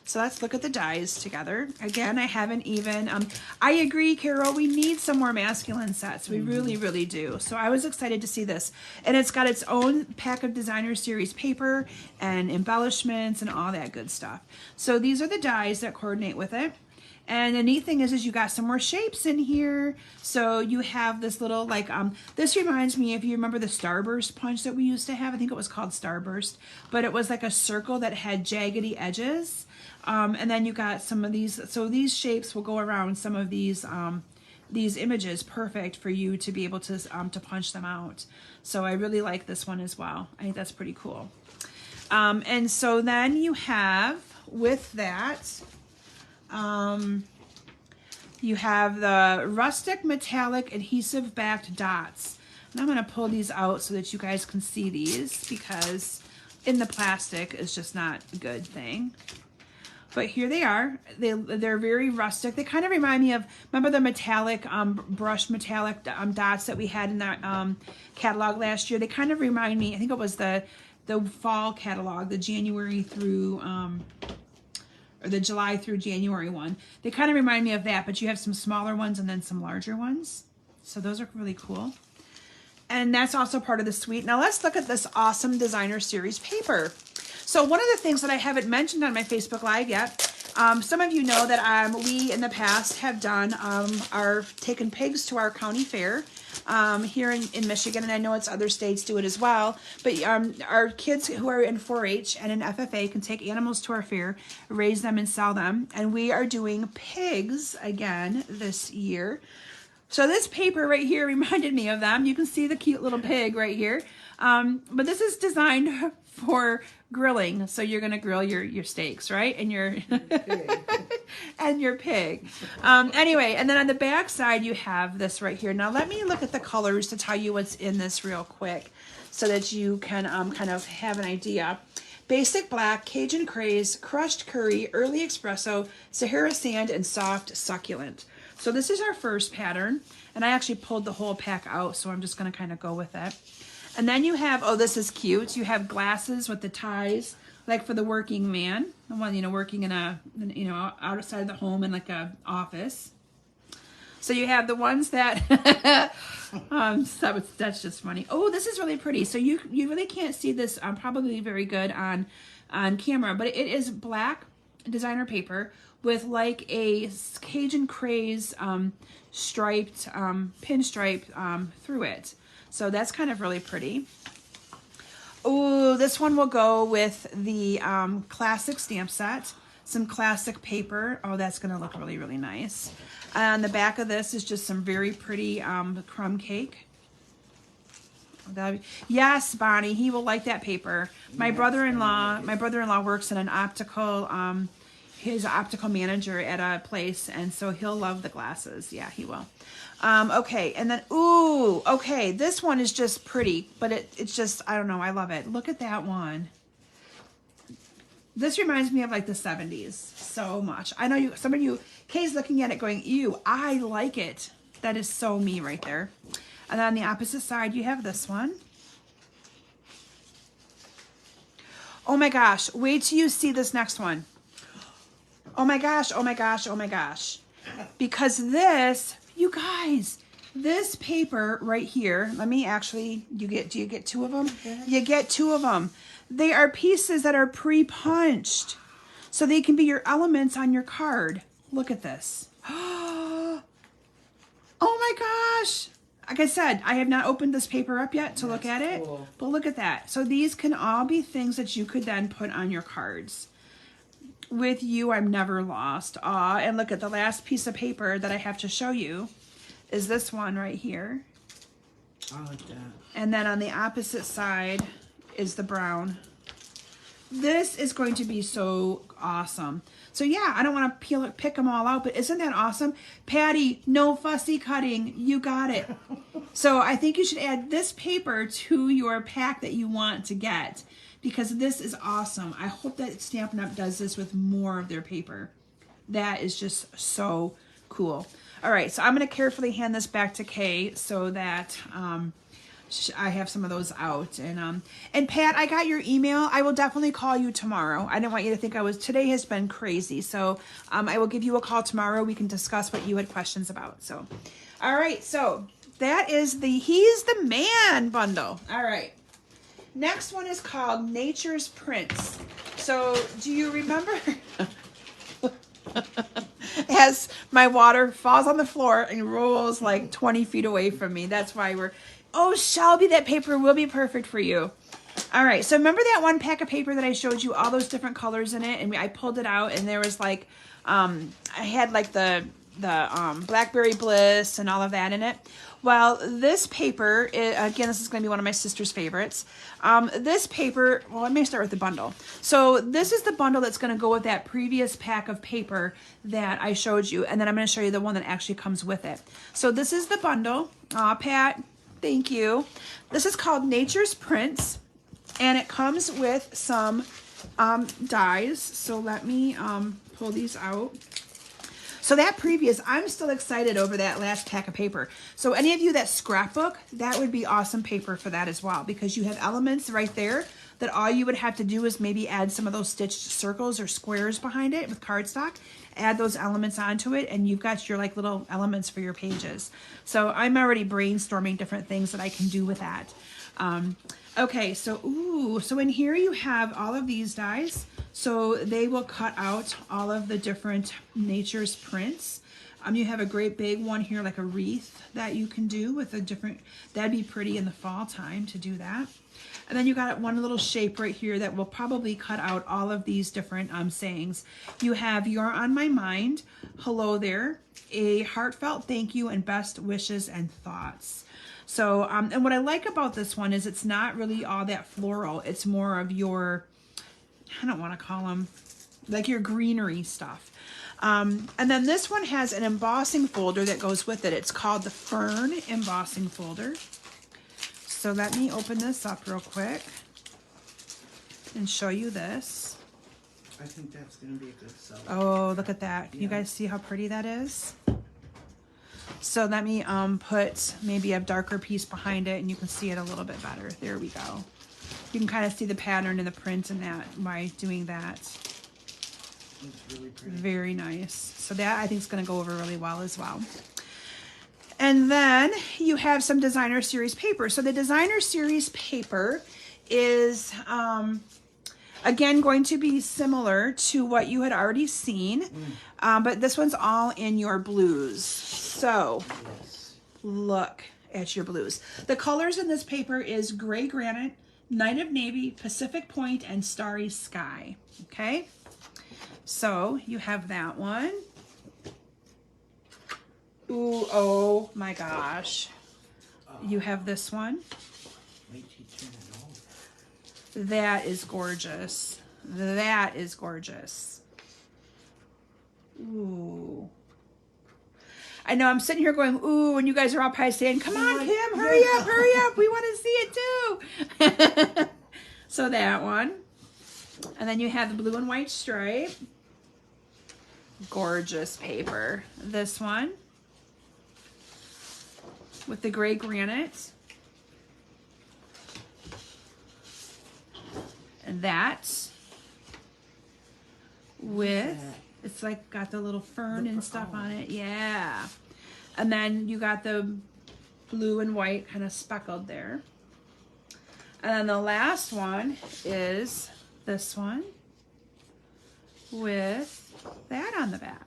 So let's look at the dies together. Again, I haven't even, I agree, Carol, we need some more masculine sets. We really, really do. So I was excited to see this. And it's got its own pack of designer series paper and embellishments and all that good stuff. So these are the dies that coordinate with it. And the neat thing is you got some more shapes in here. So you have this little, like, this reminds me, if you remember the Starburst punch that we used to have, I think it was called Starburst, but it was like a circle that had jaggedy edges. And then you got some of these, so these shapes will go around some of these images, perfect for you to be able to punch them out. So I really like this one as well. I think that's pretty cool. And so then you have, with that, you have the Rustic Metallic Adhesive Backed Dots. And I'm going to pull these out so that you guys can see these, because in the plastic is just not a good thing. But here they are. They're very rustic. They kind of remind me of, remember the metallic, brushed metallic dots that we had in that catalog last year? They kind of remind me, I think it was the fall catalog, the January through, or the July through January one. They kind of remind me of that, but you have some smaller ones and then some larger ones. So those are really cool. And that's also part of the suite. Now let's look at this awesome designer series paper. So one of the things that I haven't mentioned on my Facebook Live yet, some of you know that we in the past have done, taken pigs to our county fair here in Michigan, and I know it's other states do it as well, but our kids who are in 4-H and in FFA can take animals to our fair, raise them and sell them, and we are doing pigs again this year. So this paper right here reminded me of them. You can see the cute little pig right here. But this is designed for grilling. So you're going to grill your steaks, right? And your and your pig. Anyway, and then on the back side, you have this right here. Now let me look at the colors to tell you what's in this real quick so that you can kind of have an idea. Basic black, Cajun craze, crushed curry, early espresso, Sahara sand, and soft succulent. So this is our first pattern, and I actually pulled the whole pack out, so I'm just going to kind of go with it. And then you have, oh, this is cute. You have glasses with the ties, like for the working man, the one, working in a, outside of the home in like a office. So you have the ones that, that's just funny. Oh, this is really pretty. So you really can't see this probably very good on camera, but it is black designer paper with like a Cajun craze striped, pinstripe through it. So that's kind of really pretty. Oh, this one will go with the classic stamp set. Some classic paper. Oh, that's going to look really, really nice. On the back of this is just some very pretty crumb cake. Yes, Bonnie, he will like that paper. My brother-in-law works in an optical his optical manager at a place, and so he'll love the glasses. Yeah, he will. Okay, and then, ooh, okay, this one is just pretty, but it's just, I don't know, I love it. Look at that one. This reminds me of like the 70s so much. I know some of you, Kay's looking at it going, ew, I like it. That is so me right there. And then on the opposite side, you have this one. Oh my gosh, wait till you see this next one. Oh my gosh, oh my gosh, oh my gosh. Because this, you guys, this paper right here, let me actually, do you get two of them? You get two of them. They are pieces that are pre-punched. So they can be your elements on your card. Look at this. Oh my gosh. Like I said, I have not opened this paper up yet to look at it. Cool. But look at that. So these can all be things that you could then put on your cards. With you, I'm never lost. Aw, and look at the last piece of paper that I have to show you is this one right here. I like that. And then on the opposite side is the brown. This is going to be so awesome. So yeah, I don't want to pick them all out, but isn't that awesome? Patty, no fussy cutting. You got it. So I think you should add this paper to your pack that you want to get, because this is awesome. I hope that Stampin' Up! Does this with more of their paper. That is just so cool. All right, so I'm going to carefully hand this back to Kay so that I have some of those out. And Pat, I got your email. I will definitely call you tomorrow. I didn't want you to think today has been crazy. So I will give you a call tomorrow. We can discuss what you had questions about. So, all right, so that is the He's the Man bundle. All right. Next one is called Nature's Prince. So do you remember as my water falls on the floor and rolls like 20 feet away from me? That's why oh, Shelby, that paper will be perfect for you. All right, so remember that one pack of paper that I showed you all those different colors in it, and I pulled it out, and there was like, I had like the Blackberry Bliss and all of that in it. Well, this paper, again, this is going to be one of my sister's favorites. This paper, well, let me start with the bundle. So this is the bundle that's going to go with that previous pack of paper that I showed you, and then I'm going to show you the one that actually comes with it. So this is the bundle. Aw, Pat, thank you. This is called Nature's Prince, and it comes with some dies. So let me pull these out. So that previous, I'm still excited over that last pack of paper. So any of you that scrapbook, that would be awesome paper for that as well, because you have elements right there that all you would have to do is maybe add some of those stitched circles or squares behind it with cardstock, add those elements onto it, and you've got your like little elements for your pages. So I'm already brainstorming different things that I can do with that. Okay, so so in here you have all of these dies. So they will cut out all of the different Nature's prints. You have a great big one here, like a wreath that you can do with a different, that'd be pretty in the fall time to do that. And then you got one little shape right here that will probably cut out all of these different sayings. You have You're on My Mind, Hello There, a heartfelt thank you, and best wishes and thoughts. So, and what I like about this one is it's not really all that floral. It's more of your, I don't want to call them, like your greenery stuff. And then this one has an embossing folder that goes with it. It's called the Fern embossing folder. So let me open this up real quick and show you this. I think that's going to be a good seller. Oh, look at that. Yeah. You guys see how pretty that is? So let me put maybe a darker piece behind it and you can see it a little bit better. There we go. You can kind of see the pattern in the print and that by doing that. It's really pretty. Very nice. So that I think is going to go over really well as well. And then you have some designer series paper. So the designer series paper is again going to be similar to what you had already seen, but this one's all in your blues. So Yes. look at your blues. The colors in this paper is Gray Granite, Night of Navy, Pacific Point, and Starry Skye. Okay, so you have that one. Ooh, oh my gosh. You have this one. Wait till you turn it over. That is gorgeous. That is gorgeous. Ooh. I know I'm sitting here going, ooh, and you guys are all probably saying, come on, Kim, hurry up. We want to see it too. So that one. And then you have the blue and white stripe. Gorgeous paper. This one with the gray granite. And that with, it's like got the little fern and stuff on it. Yeah. And then you got the blue and white kind of speckled there. And then the last one is this one with that on the back.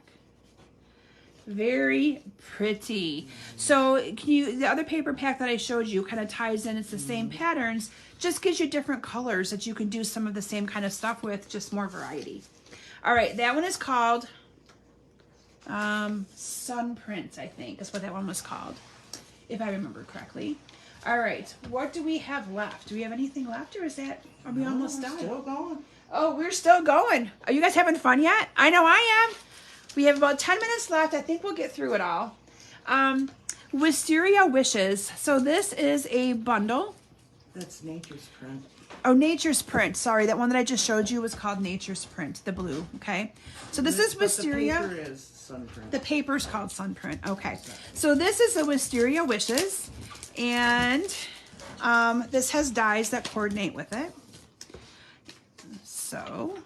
Very pretty. So can you, the other paper pack that I showed you kind of ties in, it's the same patterns, just gives you different colors that you can do some of the same kind of stuff with, just more variety. All right, that one is called Sunprint, I think is what that one was called, if I remember correctly. All right, what do we have left? Do we have anything left, or is that, are we almost done? Still going. Oh, we're still going. Are you guys having fun yet? I know I am. We have about 10 minutes left. I think we'll get through it all. Wisteria Wishes. So this is a bundle. That's Nature's Print. Oh, Nature's Print. Sorry, that one that I just showed you was called Nature's Print, the blue. Okay. So this is Wisteria. The paper is Sunprint. The paper's called Sunprint. Okay. So this is the Wisteria Wishes. And this has dies that coordinate with it. So,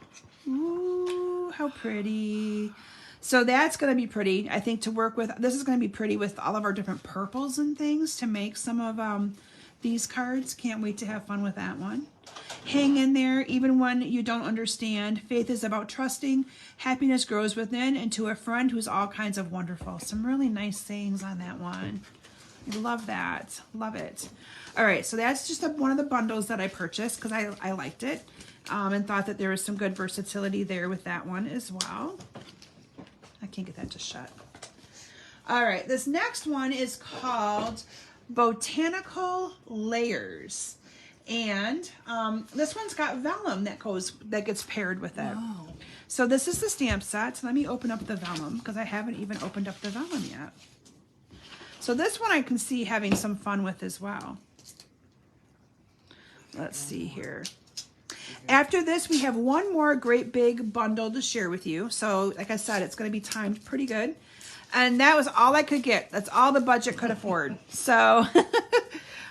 ooh, how pretty. So that's going to be pretty, I think, to work with. This is going to be pretty with all of our different purples and things to make some of these cards. Can't wait to have fun with that one. Hang in there, even when you don't understand. Faith is about trusting. Happiness grows within, and to a friend who's all kinds of wonderful. Some really nice sayings on that one. Love that. Love it. All right, so that's just one of the bundles that I purchased because I liked it and thought that there was some good versatility there with that one as well. I can't get that to shut. All right, this next one is called Botanical Layers. And this one's got vellum that gets paired with it. Wow. So this is the stamp set. So let me open up the vellum because I haven't even opened up the vellum yet. So this one I can see having some fun with as well. Let's see here. After this, we have one more great big bundle to share with you. So like I said, it's going to be timed pretty good. And that was all I could get. That's all the budget could afford. So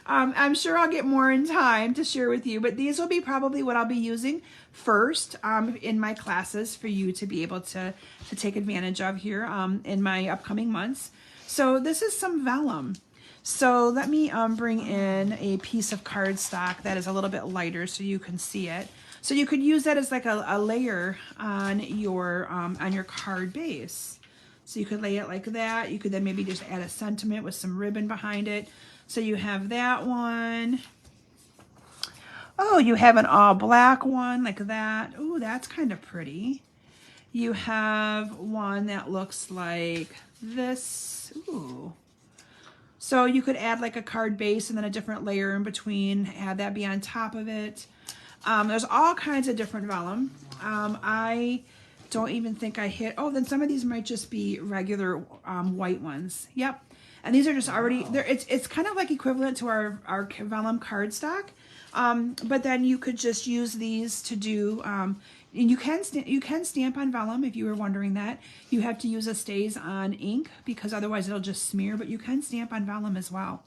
I'm sure I'll get more in time to share with you. But these will be probably what I'll be using first in my classes for you to be able to take advantage of here in my upcoming months. So this is some vellum. So let me bring in a piece of cardstock that is a little bit lighter so you can see it. So you could use that as like a layer on your card base. So you could lay it like that. You could then maybe just add a sentiment with some ribbon behind it. So you have that one. Oh, you have an all black one like that. Oh, that's kind of pretty. You have one that looks like this. Ooh. So you could add like a card base and then a different layer in between, have that be on top of it. There's all kinds of different vellum. I don't even think I hit, oh, then some of these might just be regular white ones. Yep. And these are just already, it's kind of like equivalent to our vellum cardstock. But then you could just use these to do, and you can stamp on vellum if you were wondering that. You have to use a stays on ink because otherwise it'll just smear, but you can stamp on vellum as well.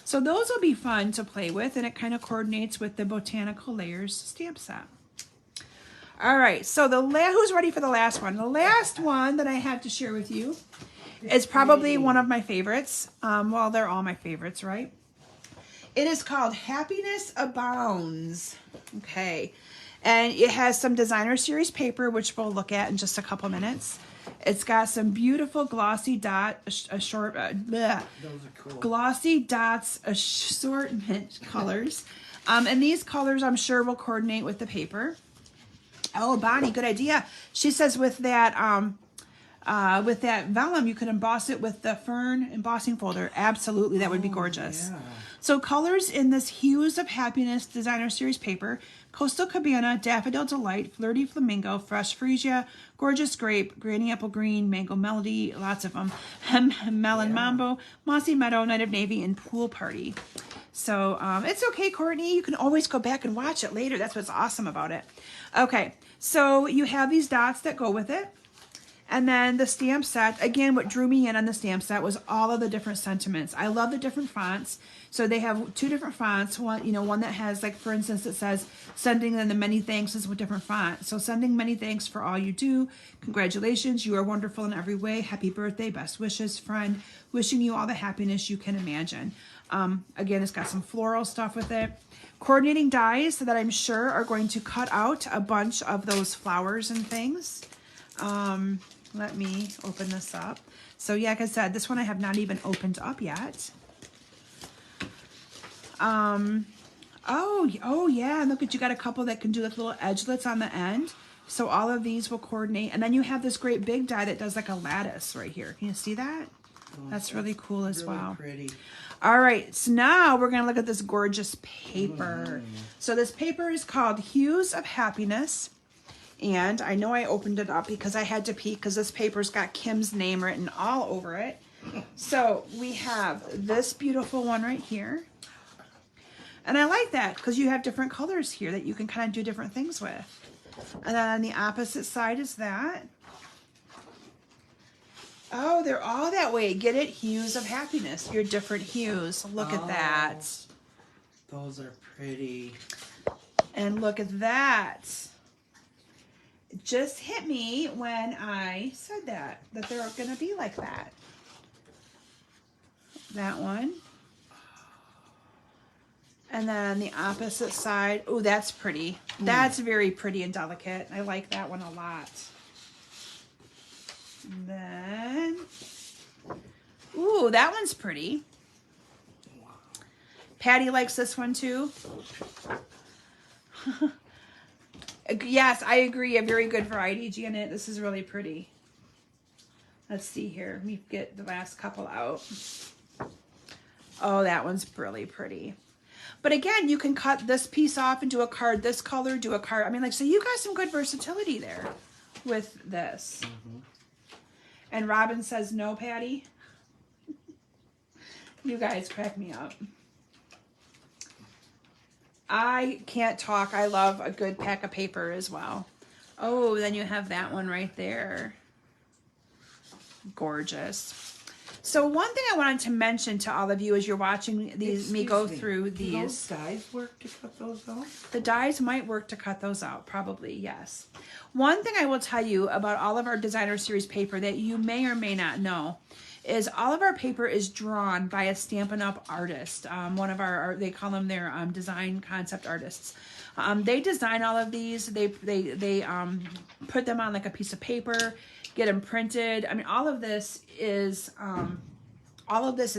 So those will be fun to play with, and it kind of coordinates with the Botanical Layers stamp set. All right, so who's ready for the last one? The last one that I have to share with you is probably one of my favorites. Well, they're all my favorites, right? It is called Happiness Abounds. Okay. And it has some designer series paper, which we'll look at in just a couple minutes. It's got some beautiful glossy glossy dots assortment colors. And these colors I'm sure will coordinate with the paper. Oh, Bonnie, good idea. She says with that vellum, you could emboss it with the Fern embossing folder. Absolutely, that would be gorgeous. Yeah. So colors in this Hues of Happiness designer series paper Coastal Cabana, Daffodil Delight, Flirty Flamingo, Fresh Freesia, Gorgeous Grape, Granny Apple Green, Mango Melody, lots of them, Melon Mambo, Mossy Meadow, Night of Navy, and Pool Party. So it's okay, Courtney. You can always go back and watch it later. That's what's awesome about it. Okay, so you have these dots that go with it. And then the stamp set, again, what drew me in on the stamp set was all of the different sentiments. I love the different fonts. So they have 2 different fonts. One that has, like, for instance, it says, sending them the many thanks is with different font. So sending many thanks for all you do. Congratulations, you are wonderful in every way. Happy birthday, best wishes, friend. Wishing you all the happiness you can imagine. Again, it's got some floral stuff with it. Coordinating dies that I'm sure are going to cut out a bunch of those flowers and things. Let me open this up. So yeah, like I said, this one I have not even opened up yet. Oh yeah, and look at, you got a couple that can do like little edgelets on the end. So all of these will coordinate. And then you have this great big die that does like a lattice right here. Can you see that? Oh, that's really cool as really well. Pretty. All right, so now we're gonna look at this gorgeous paper. So this paper is called Hues of Happiness. And I know I opened it up because I had to peek because this paper's got Kim's name written all over it. So we have this beautiful one right here. And I like that because you have different colors here that you can kind of do different things with. And then on the opposite side is that. Oh, they're all that way. Get it? Hues of Happiness. Your different hues. Look at that. Those are pretty. And look at that. It just hit me when I said that they're going to be like that. That one. And then the opposite side. Oh, that's pretty. That's very pretty and delicate. I like that one a lot. And then, ooh, that one's pretty. Patty likes this one too. Yes, I agree. A very good variety, Janet. This is really pretty. Let's see here. Let me get the last couple out. Oh, that one's really pretty. But again, you can cut this piece off and do a card this color, do a card. I mean, like, so you got some good versatility there with this. And Robin says, no, Patty. You guys crack me up. I can't talk. I love a good pack of paper as well. Oh, then you have that one right there. Gorgeous. So one thing I wanted to mention to all of you as you're watching these, me go through these. Do those dies work to cut those out? The dies might work to cut those out, probably, yes. One thing I will tell you about all of our designer series paper that you may or may not know is all of our paper is drawn by a Stampin' Up artist. One of our, they call them their design concept artists. They design all of these. They put them on like a piece of paper, get them printed. I mean, all of this is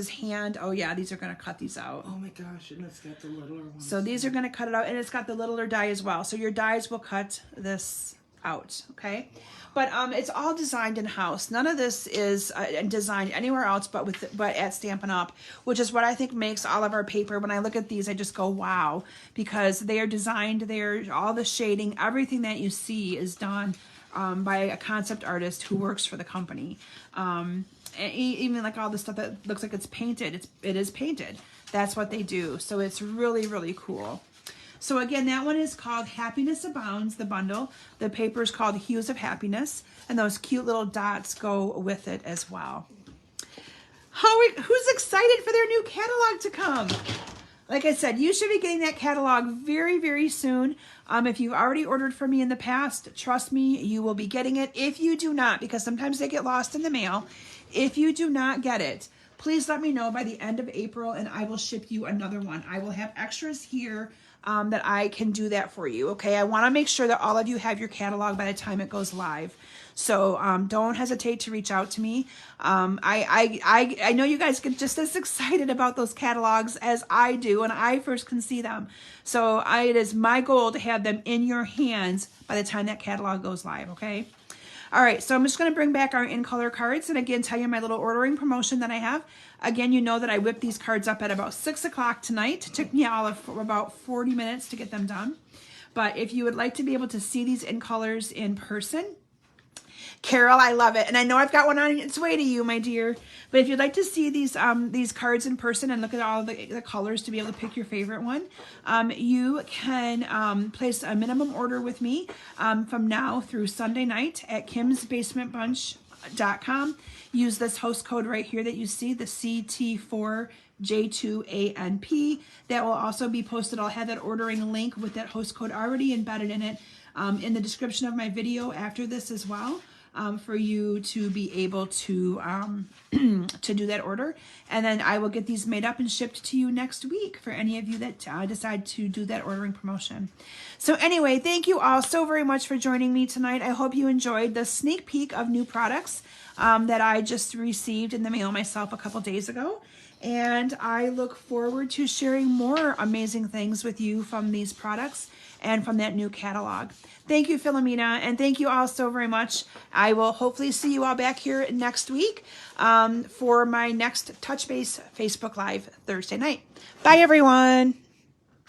hand. Oh yeah, these are gonna cut these out. Oh my gosh, and it's got the littler ones. So these are gonna cut it out, and it's got the littler die as well. So your dies will cut this out, okay? But it's all designed in-house. None of this is designed anywhere else but at Stampin' Up, which is what I think makes all of our paper. When I look at these, I just go, wow, because they are designed, all the shading, everything that you see is done by a concept artist who works for the company. Even like all the stuff that looks like it's painted, it is painted. That's what they do. So it's really, really cool. So again, that one is called Happiness Abounds, the bundle. The paper is called Hues of Happiness, and those cute little dots go with it as well. Who's excited for their new catalog to come? Like I said, you should be getting that catalog very, very soon. If you've already ordered from me in the past, trust me, you will be getting it. If you do not, because sometimes they get lost in the mail, if you do not get it, please let me know by the end of April and I will ship you another one. I will have extras here that I can do that for you, okay? I want to make sure that all of you have your catalog by the time it goes live. So don't hesitate to reach out to me. I know you guys get just as excited about those catalogs as I do when I first can see them. So it is my goal to have them in your hands by the time that catalog goes live, okay? All right, so I'm just going to bring back our in-color cards and again tell you my little ordering promotion that I have. Again, you know that I whipped these cards up at about 6 o'clock tonight. It took me all of about 40 minutes to get them done. But if you would like to be able to see these in colors in person, Carol, I love it. And I know I've got one on its way to you, my dear. But if you'd like to see these cards in person and look at all the colors to be able to pick your favorite one, you can place a minimum order with me from now through Sunday night at kimsbasementbunch.com. Use this host code right here that you see, the CT4J2ANP. That will also be posted. I'll have that ordering link with that host code already embedded in it in the description of my video after this as well. For you to be able to to do that order, and then I will get these made up and shipped to you next week for any of you that decide to do that ordering promotion. So anyway, thank you all so very much for joining me tonight. I hope you enjoyed the sneak peek of new products that I just received in the mail myself a couple days ago. And I look forward to sharing more amazing things with you from these products and from that new catalog. Thank you, Philomena, and thank you all so very much. I will hopefully see you all back here next week for my next Touch Base Facebook Live Thursday night. Bye, everyone.